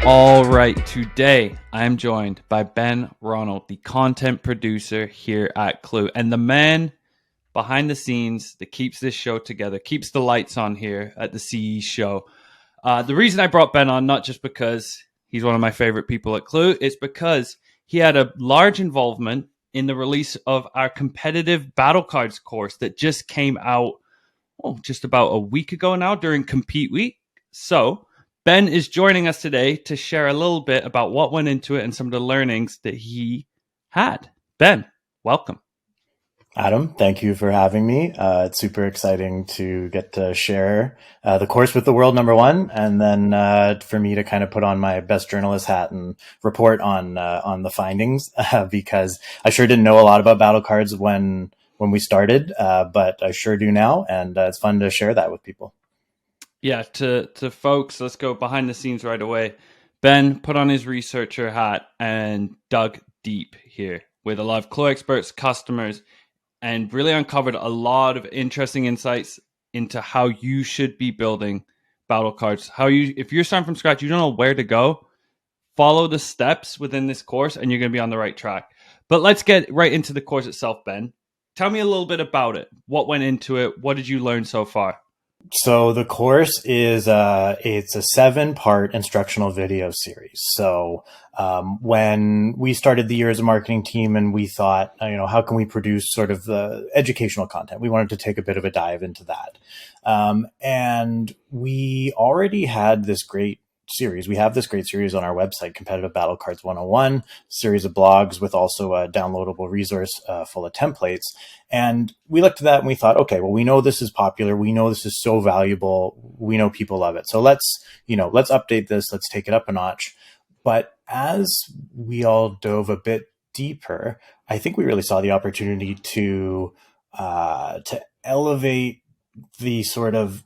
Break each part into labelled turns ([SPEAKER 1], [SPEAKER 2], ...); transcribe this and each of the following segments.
[SPEAKER 1] All right, today I am joined by Ben Ronald, the content producer here at Klue, and the man behind the scenes that keeps this show together, keeps the lights on here at the CE show. The reason I brought Ben on, not just because he's one of my favorite people at Klue, it's because he had a large involvement in the release of our Competitive Battlecards course that just came out just about a week ago now during Compete Week. So Ben is joining us today to share a little bit about what went into it and some of the learnings that he had. Ben, welcome.
[SPEAKER 2] Adam, thank you for having me. It's super exciting to get to share the course with the world, number one, and then for me to kind of put on my best journalist hat and report on the findings because I sure didn't know a lot about battle cards when we started, but I sure do now, and it's fun to share that with people.
[SPEAKER 1] Yeah, to folks, let's go behind the scenes right away. Ben put on his researcher hat and dug deep here with a lot of Klue experts, customers, and really uncovered a lot of interesting insights into how you should be building battle cards. If you're starting from scratch, you don't know where to go, follow the steps within this course and you're going to be on the right track. But let's get right into the course itself, Ben. Tell me a little bit about it. What went into it? What did you learn so far?
[SPEAKER 2] So the course is it's a 7-part instructional video series. So when we started the year as a marketing team and we thought, how can we produce sort of the educational content? We wanted to take a bit of a dive into that. And we already had this great series. We have this great series on our website, Competitive Battlecards 101, series of blogs with also a downloadable resource full of templates. And we looked at that and we thought, okay, well, we know this is popular. We know this is so valuable. We know people love it. So let's update this. Let's take it up a notch. But as we all dove a bit deeper, I think we really saw the opportunity to elevate the sort of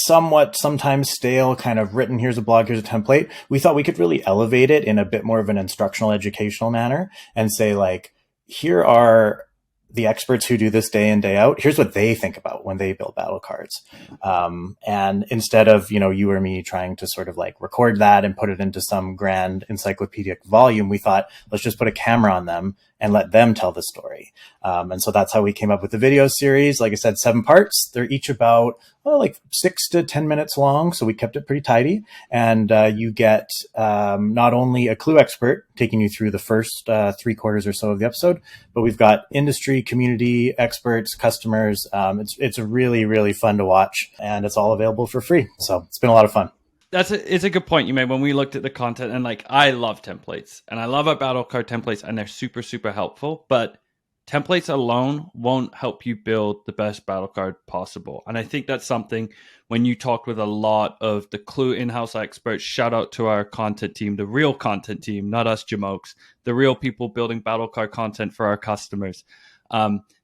[SPEAKER 2] somewhat sometimes stale kind of written, here's a blog, here's a template. We thought we could really elevate it in a bit more of an instructional, educational manner and say, like, here are the experts who do this day in, day out. Here's what they think about when they build battle cards. And instead of, you or me trying to sort of like record that and put it into some grand encyclopedic volume, we thought, let's just put a camera on them and let them tell the story. And so that's how we came up with the video series. Like I said, 7 parts. They're each about, like 6 to 10 minutes long. So we kept it pretty tidy. And you get not only a Klue expert taking you through the first 3/4 or so of the episode, but we've got industry, community experts, customers. It's really, really fun to watch, and it's all available for free. So it's been a lot of fun.
[SPEAKER 1] It's a good point you made when we looked at the content, and like, I love templates and I love our battle card templates and they're super, super helpful, but templates alone won't help you build the best battle card possible. And I think that's something when you talk with a lot of the Klue in-house experts, shout out to our content team, the real content team, not us jamokes, the real people building battle card content for our customers.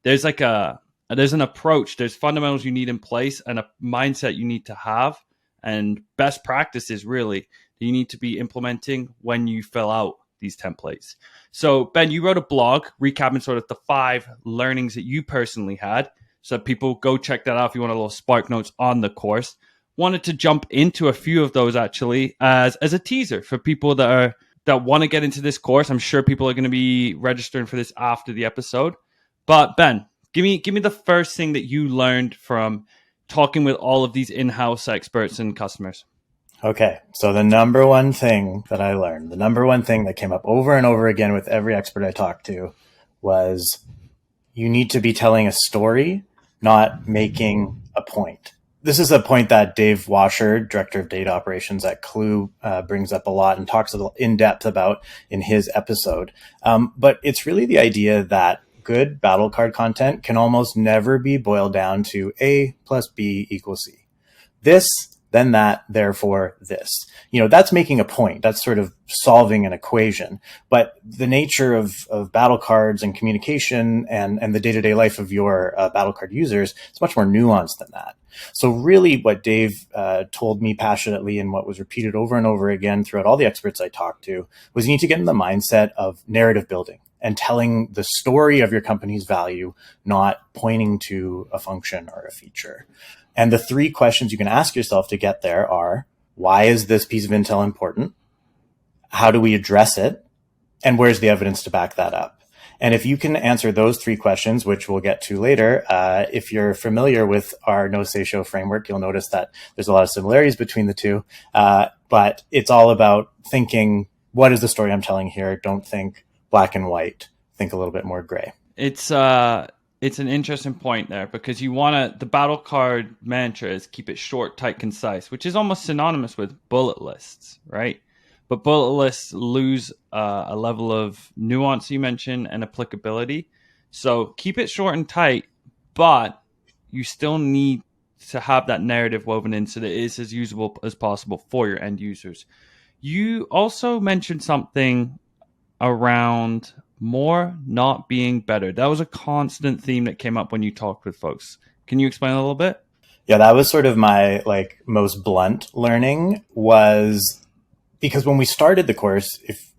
[SPEAKER 1] There's an approach, there's fundamentals you need in place and a mindset you need to have, and best practices really that you need to be implementing when you fill out these templates. So Ben, you wrote a blog recapping sort of the 5 learnings that you personally had. So people go check that out if you want a little spark notes on the course. Wanted to jump into a few of those actually as a teaser for people that want to get into this course. I'm sure people are going to be registering for this after the episode. But Ben, give me the first thing that you learned from talking with all of these in-house experts and customers.
[SPEAKER 2] Okay, so the number one thing that I learned, the number one thing that came up over and over again with every expert I talked to was you need to be telling a story, not making a point. This is a point that Dave Washer, Director of Data Operations at Klue, brings up a lot and talks in depth about in his episode. But it's really the idea that good battle card content can almost never be boiled down to A plus B equals C. This, then that, therefore this. That's making a point. That's sort of solving an equation. But the nature of battle cards and communication and the day-to-day life of your battle card users is much more nuanced than that. So really what Dave told me passionately and what was repeated over and over again throughout all the experts I talked to was you need to get in the mindset of narrative building and telling the story of your company's value, not pointing to a function or a feature. And the 3 questions you can ask yourself to get there are, why is this piece of intel important? How do we address it? And where's the evidence to back that up? And if you can answer those three questions, which we'll get to later, if you're familiar with our no say show framework, you'll notice that there's a lot of similarities between the two. But it's all about thinking, what is the story I'm telling here? Don't think black and white. Think a little bit more gray.
[SPEAKER 1] It's an interesting point there, because you want to, the battle card mantra is keep it short, tight, concise, which is almost synonymous with bullet lists, right? But bullet lists lose a level of nuance you mentioned and applicability. So keep it short and tight, but you still need to have that narrative woven in so that it is as usable as possible for your end users. You also mentioned something around more not being better. That was a constant theme that came up when you talked with folks. Can you explain a little bit?
[SPEAKER 2] Yeah, that was sort of my most blunt learning, was because when we started the course,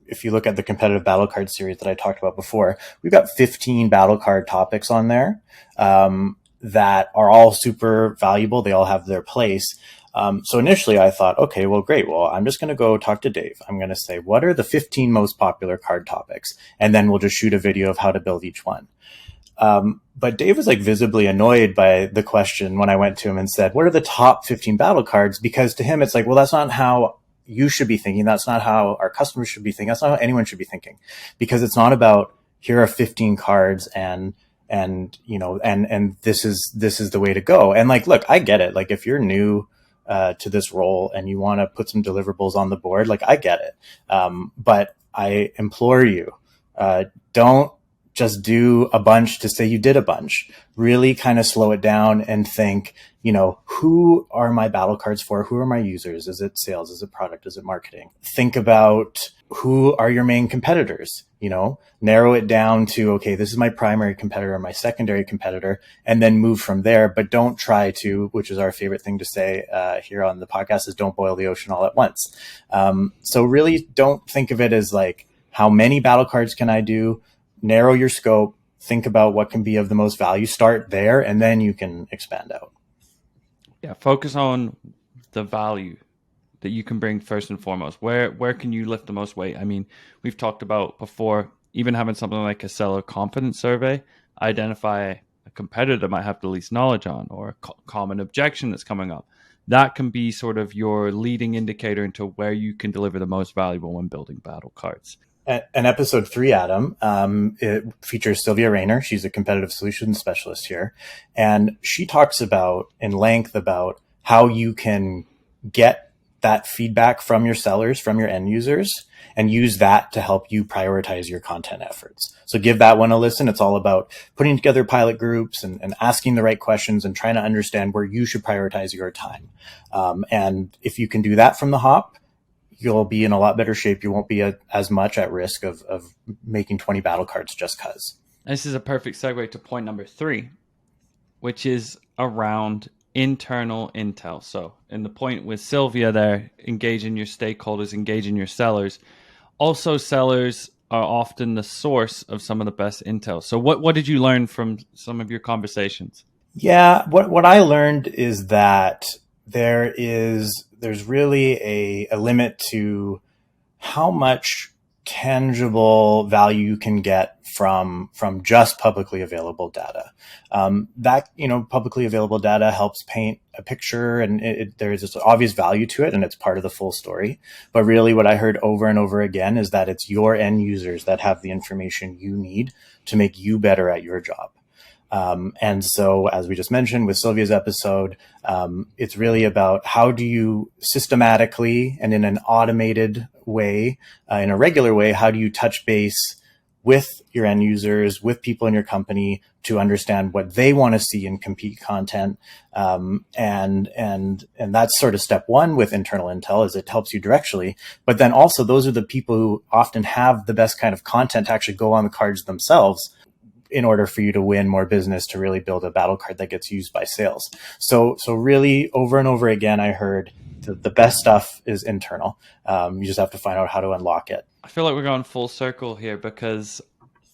[SPEAKER 2] if you look at the Competitive Battlecard series that I talked about before, we've got 15 battle card topics on there that are all super valuable. They all have their place. So initially I thought, okay, well, great. Well, I'm just going to go talk to Dave. I'm going to say, what are the 15 most popular card topics? And then we'll just shoot a video of how to build each one. But Dave was visibly annoyed by the question when I went to him and said, what are the top 15 battle cards? Because to him, it's well, that's not how you should be thinking. That's not how our customers should be thinking. That's not how anyone should be thinking, because it's not about here are 15 cards and this is the way to go. And look, I get it. If you're new to this role and you want to put some deliverables on the board, I get it. But I implore you, don't just do a bunch to say you did a bunch. Really kind of slow it down and think, who are my battle cards for? Who are my users? Is it sales? Is it product? Is it marketing? Think about who are your main competitors, narrow it down to, okay, this is my primary competitor, my secondary competitor, and then move from there. But don't try to, which is our favorite thing to say here on the podcast, is don't boil the ocean all at once. So really don't think of it as how many battle cards can I do? Narrow your scope, think about what can be of the most value, start there, and then you can expand out.
[SPEAKER 1] Yeah, focus on the value that you can bring first and foremost. Where can you lift the most weight? I mean, we've talked about before, even having something like a seller confidence survey, identify a competitor that might have the least knowledge on, or a common objection that's coming up. That can be sort of your leading indicator into where you can deliver the most valuable when building battle cards.
[SPEAKER 2] And episode 3, Adam, it features Sylvia Rayner. She's a competitive solutions specialist here. And she talks in length about how you can get that feedback from your sellers, from your end users, and use that to help you prioritize your content efforts. So give that one a listen. It's all about putting together pilot groups and asking the right questions and trying to understand where you should prioritize your time. And if you can do that from the hop, you'll be in a lot better shape. You won't be as much at risk of making 20 battle cards just because.
[SPEAKER 1] This is a perfect segue to point number 3, which is around internal intel. So in the point with Sylvia there, engaging your stakeholders, engaging your sellers. Also, sellers are often the source of some of the best intel. So what did you learn from some of your conversations?
[SPEAKER 2] Yeah, what I learned is that there's really a limit to how much tangible value you can get from just publicly available data. Publicly available data helps paint a picture, and there's this obvious value to it, and it's part of the full story. But really what I heard over and over again is that it's your end users that have the information you need to make you better at your job. And so, as we just mentioned with Sylvia's episode, it's really about how do you systematically and in an automated way, in a regular way, how do you touch base with your end users, with people in your company to understand what they want to see in compete content. And that's sort of step one with internal intel, is it helps you directionally. But then also those are the people who often have the best kind of content to actually go on the cards themselves, in order for you to win more business, to really build a battle card that gets used by sales. So really over and over again, I heard the best stuff is internal. You just have to find out how to unlock it.
[SPEAKER 1] I feel like we're going full circle here, because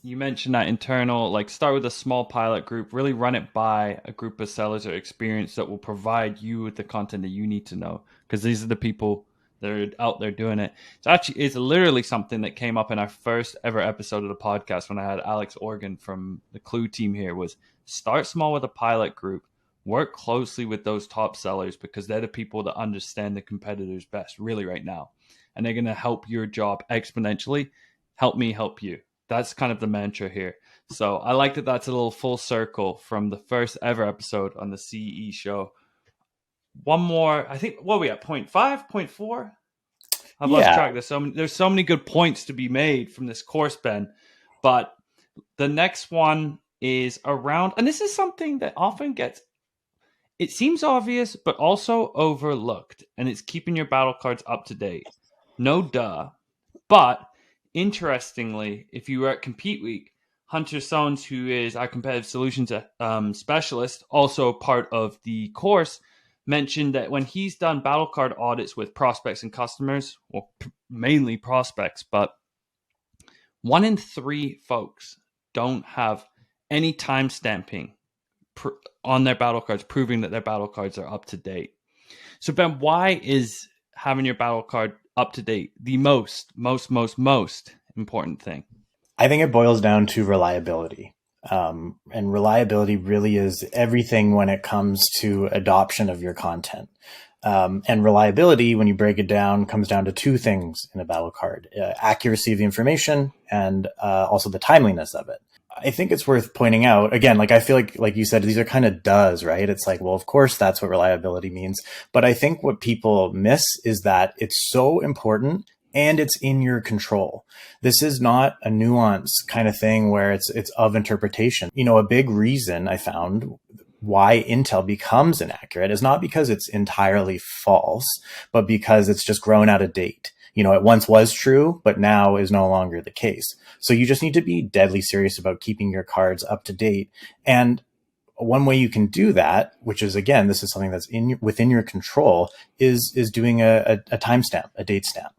[SPEAKER 1] you mentioned that internal, start with a small pilot group, really run it by a group of sellers or experience that will provide you with the content that you need to know. Because these are the people They're out there doing it. It's literally something that came up in our first ever episode of the podcast when I had Alex Organ from the Klue team here. Was start small with a pilot group, work closely with those top sellers because they're the people that understand the competitors best really right now, and they're going to help your job exponentially. Help me help you. That's kind of the mantra here. So I like that that's a little full circle from the first ever episode on the CE show. One more, I think, what are we at, 0.5, 0.4? I've lost track. There's so many good points to be made from this course, Ben. But the next one is around, and this is something that often gets, it seems obvious, but also overlooked, and it's keeping your battle cards up to date. No duh. But interestingly, if you were at Compete Week, Hunter Sones, who is our competitive solutions specialist, also part of the course, mentioned that when he's done battle card audits with prospects and customers, well, mainly prospects, but 1 in 3 folks don't have any time stamping on their battle cards, proving that their battle cards are up to date. So Ben, why is having your battle card up to date the most important thing?
[SPEAKER 2] I think it boils down to reliability. And reliability really is everything when it comes to adoption of your content. And reliability, when you break it down, comes down to 2 things in a battle card: accuracy of the information and also the timeliness of it. I think it's worth pointing out, again, like I feel like you said, these are kind of does, right? It's like, well, of course, that's what reliability means. But I think what people miss is that it's so important and it's in your control. This is not a nuance kind of thing where it's of interpretation. You know, a big reason I found why Intel becomes inaccurate is not because it's entirely false, but because it's just grown out of date. You know, it once was true, but now is no longer the case. So you just need to be deadly serious about keeping your cards up to date. And one way you can do that, which is, again, this is something that's within your control, is doing a timestamp, a date stamp.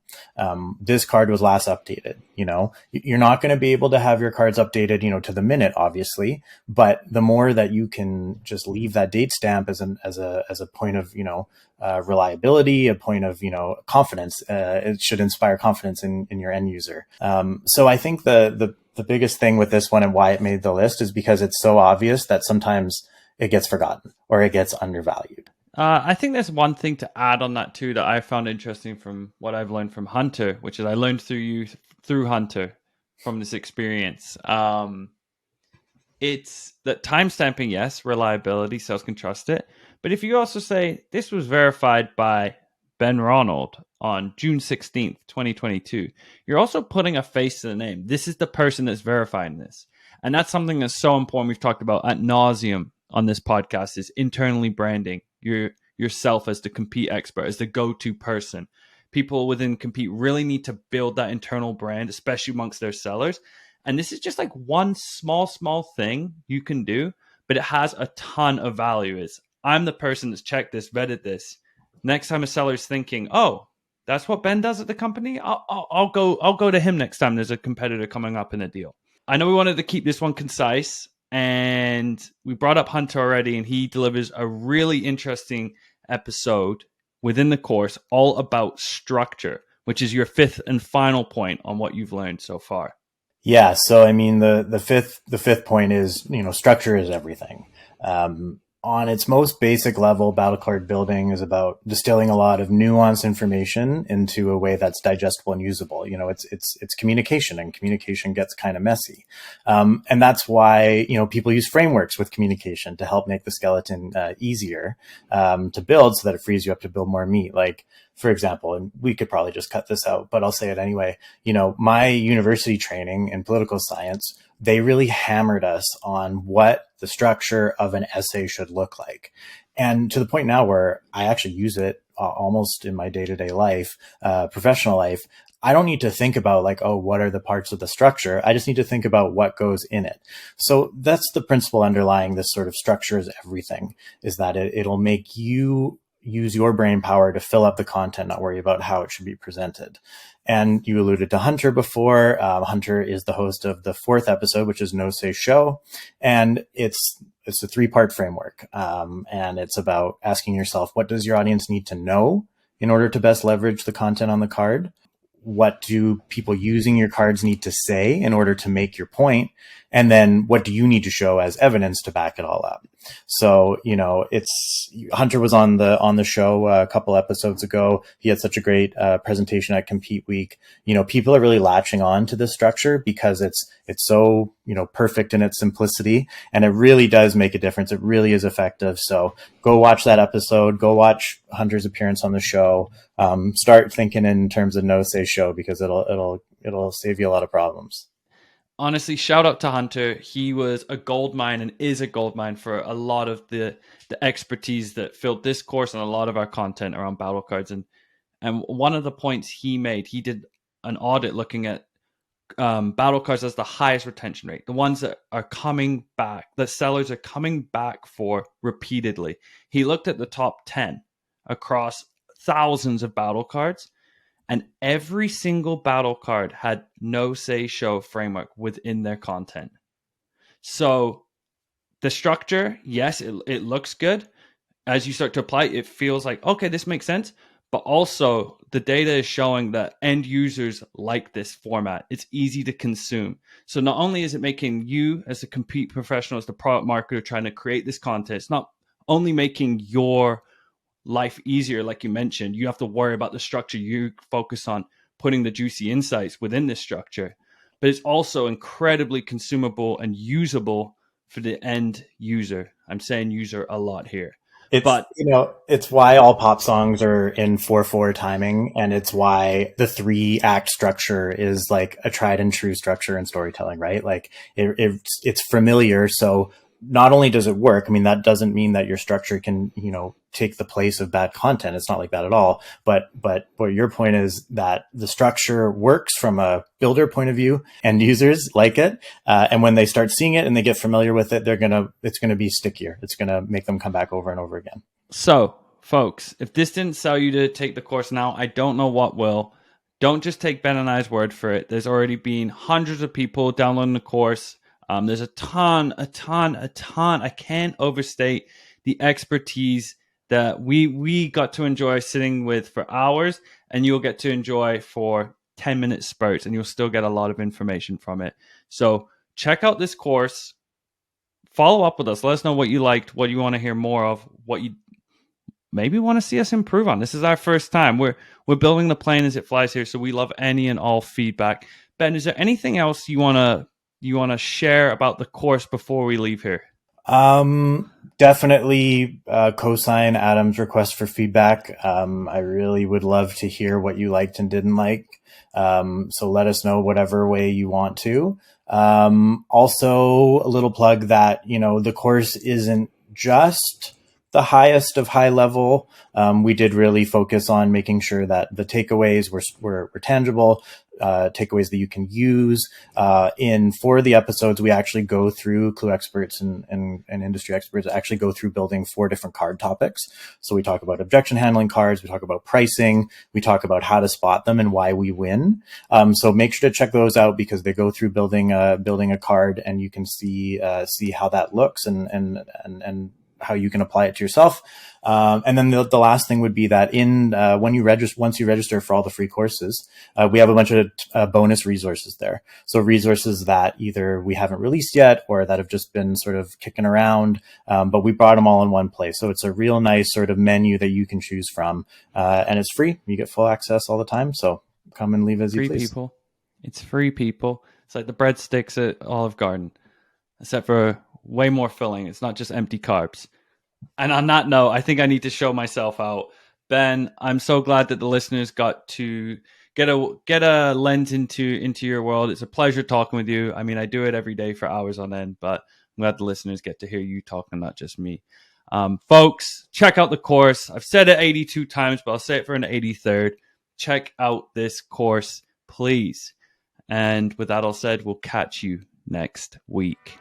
[SPEAKER 2] This card was last updated. You know, you're not going to be able to have your cards updated, you know, to the minute, obviously, but the more that you can just leave that date stamp as a point of, you know, reliability, a point of, you know, confidence, it should inspire confidence in your end user. So I think the biggest thing with this one and why it made the list is because it's so obvious that sometimes it gets forgotten or it gets undervalued.
[SPEAKER 1] I think there's one thing to add on that too that I found interesting from what I've learned from Hunter, which is I learned through Hunter from this experience. It's that timestamping, yes, reliability, sales can trust it. But if you also say this was verified by Ben Ronald on June 16th, 2022, you're also putting a face to the name. This is the person that's verifying this. And that's something that's so important. We've talked about ad nauseum on this podcast is internally branding yourself as the Compete expert, as the go-to person. People within Compete really need to build that internal brand, especially amongst their sellers. And this is just like one small thing you can do, but it has a ton of value. Is I'm the person that's checked this, vetted this. Next time a seller's thinking, oh, that's what Ben does at the company, I'll go to him next time there's a competitor coming up in a deal. I know we wanted to keep this one concise, and we brought up Hunter already, and he delivers a really interesting episode within the course all about structure, which is your 5th and final point on what you've learned so far.
[SPEAKER 2] Yeah. So, I mean, the fifth point is, you know, structure is everything. On its most basic level, battle card building is about distilling a lot of nuanced information into a way that's digestible and usable. You know, it's communication, and communication gets kind of messy. And that's why, you know, people use frameworks with communication to help make the skeleton easier to build so that it frees you up to build more meat. Like, for example, and we could probably just cut this out, but I'll say it anyway. You know, my university training in political science, they really hammered us on what the structure of an essay should look like. And to the point now where I actually use it almost in my day-to-day life, professional life. I don't need to think about like, oh, what are the parts of the structure? I just need to think about what goes in it. So that's the principle underlying this sort of structure is everything, is that it'll make you use your brain power to fill up the content, not worry about how it should be presented. And you alluded to Hunter before. Hunter is the host of the 4th episode, which is No Say Show. And it's a 3-part framework. And it's about asking yourself, what does your audience need to know? in order to best leverage the content on the card? What do people using your cards need to say in order to make your point? And then what do you need to show as evidence to back it all up? So, it's Hunter was on the show a couple episodes ago. He had such a great presentation at Compete Week. People are really latching on to this structure because it's so, perfect in its simplicity, and it really does make a difference. It really is effective. So go watch that episode, go watch Hunter's appearance on the show. Start thinking in terms of no say show, because it'll save you a lot of problems.
[SPEAKER 1] Honestly, shout out to Hunter. He was a gold mine and is a gold mine for a lot of the expertise that filled this course and a lot of our content around battle cards. And one of the points he made, he did an audit looking at battle cards as the highest retention rate, the ones that are coming back, that sellers are coming back for repeatedly. He looked at the top 10 across thousands of battle cards, and every single battle card had no say show framework within their content. So the structure, yes, it looks good. As you start to apply it, it feels like, okay, this makes sense. But also the data is showing that end users like this format. It's easy to consume. So not only is it making you as a compete professional, as the product marketer trying to create this content, it's not only making your life easier, like you mentioned. You have to worry about the structure. You focus on putting the juicy insights within this structure, but it's also incredibly consumable and usable for the end user. I'm saying user a lot here.
[SPEAKER 2] It's why all pop songs are in 4/4 timing, and it's why the 3-act structure is like a tried and true structure in storytelling, right? Like it's familiar. So not only does it work, I mean, that doesn't mean that your structure can, take the place of bad content. It's not like that at all. But what your point is, that the structure works from a builder point of view, and users like it. And when they start seeing it and they get familiar with it, it's going to be stickier. It's going to make them come back over and over again.
[SPEAKER 1] So folks, if this didn't sell you to take the course now, I don't know what will. Don't just take Ben and I's word for it. There's already been hundreds of people downloading the course. There's a ton. I can't overstate the expertise that we got to enjoy sitting with for hours, and you'll get to enjoy for 10-minute spurts, and you'll still get a lot of information from it. So check out this course. Follow up with us. Let us know what you liked, what you want to hear more of, what you maybe want to see us improve on. This is our first time. We're building the plane as it flies here, so we love any and all feedback. Ben, is there anything else you want to share about the course before we leave here?
[SPEAKER 2] Definitely co-sign Adam's request for feedback. I really would love to hear what you liked and didn't like. So let us know whatever way you want to. Also, a little plug that, the course isn't just the highest of high level. We did really focus on making sure that the takeaways were tangible, takeaways that you can use. In 4 of the episodes, we actually go through, Klue experts and industry experts actually go through building 4 different card topics. So we talk about objection handling cards, we talk about pricing, we talk about how to spot them and why we win. So make sure to check those out, because they go through building a card, and you can see how that looks and how you can apply it to yourself. And then the last thing would be that once you register for all the free courses, we have a bunch of bonus resources there. So resources that either we haven't released yet or that have just been sort of kicking around, but we brought them all in one place. So it's a real nice sort of menu that you can choose from, and it's free. You get full access all the time. So come and leave as you please.
[SPEAKER 1] People. It's free, people. It's like the breadsticks at Olive Garden, except for way more filling. It's not just empty carbs. And on that note, I think I need to show myself out. Ben, I'm so glad that the listeners got to get a lens into your world. It's a pleasure talking with you. I mean, I do it every day for hours on end, but I'm glad the listeners get to hear you talk and not just me. Folks, check out the course. I've said it 82 times, but I'll say it for an 83rd. Check out this course, please. And with that all said, we'll catch you next week.